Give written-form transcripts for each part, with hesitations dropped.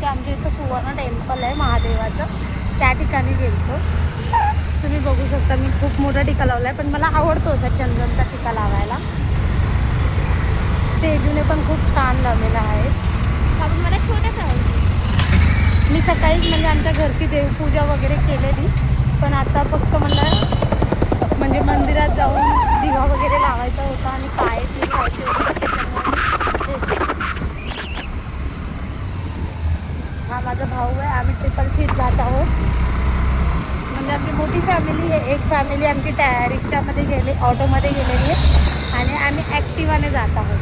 की आमच्या इथं सुवर्ण टेम्पल आहे महादेवाचं, त्या ठिकाणी गेलतो. तुम्ही बघू शकता मी खूप मोठा टिका लावला आहे, पण मला आवडतो असा चंदनचा टिका लावायला. तेजूने पण खूप छान लावलेला आहे. बाबा मला छोटाच आवडतो. मी सकाळीच म्हणजे आमच्या घरची देवपूजा वगैरे केलेली, पण आता फक्त मला म्हणजे मंदिरात जाऊन दिवा वगैरे लावायचा होता आणि पाय लावायचे होते. हा माझा भाऊ आहे, आम्ही ट्रिपल सीट जात आहोत. म्हणजे आमची मोठी फॅमिली आहे. एक फॅमिली आमची रिक्षामध्ये गेली, ऑटोमध्ये गेलेली आहे आणि आम्ही ॲक्टिवाने जात आहोत.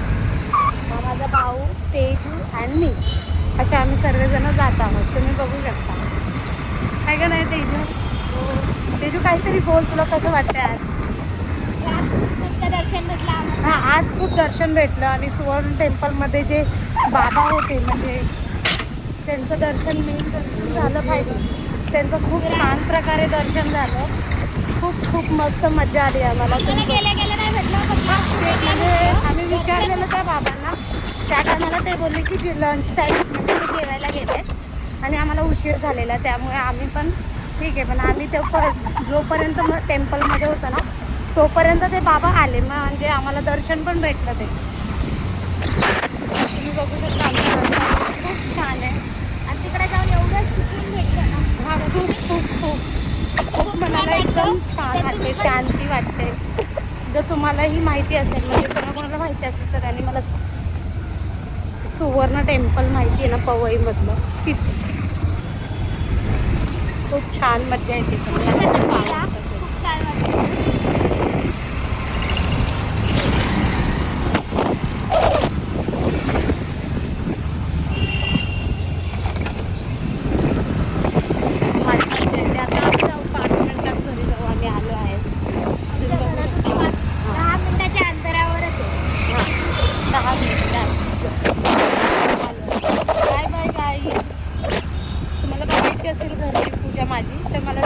हा माझा भाऊ, तेजू आणि मी, असे आम्ही सर्वजण जात आहोत. तुम्ही बघू शकता. काय का नाही तेजू? तेजू काहीतरी बोल, तुला कसं वाटतं आज? मस्त दर्शन भेटलं आम्हाला. हां, आज खूप दर्शन भेटलं आणि सुवर्ण टेम्पलमध्ये जे बाबा होते म्हणजे त्यांचं दर्शन मेन दर्शन झालं पाहिजे. त्यांचं खूप छान प्रकारे दर्शन झालं. खूप मस्त मजा आली आम्हाला. गेल्या नाही भेटलं. म्हणजे आम्ही विचारलेलं त्या बाबांना, त्या टायमाला ते बोलले की लंच टाईम म्हणजे ते जेवायला गेले आणि आम्हाला उशीर झालेला, त्यामुळे आम्ही पण ठीक आहे. पण आम्ही जोपर्यंत मग टेम्पलमध्ये होतो ना तोपर्यंत ते बाबा आले, मग म्हणजे आम्हाला दर्शन पण भेटलं. ते तुम्ही बघू शकता आमचं दर्शन खूप छान आहे आणि तिकडे जाऊन एवढं सुकून भेटतं ना. हा खूप मनाला एकदम छान वाटते, शांती वाटते. जर तुम्हालाही माहिती असेल म्हणजे कोणाकोणाला माहिती असेल तर त्यांनी मला सुवर्ण टेम्पल माहिती आहे ना पवईमधलं, तिथे खूप छान मजा येते. खूप छान वाटतं. आता आम्ही जाऊ 5 मिनिटात घरी जाऊ. आम्ही आलो आहे. आमच्या घरातून 10 मिनिटाच्या अंतरावरच आहे. हां, 10 मिनिटात. Bye bye guys. तुम्हाला बघायची असेल घरची पूजा माझी तर मला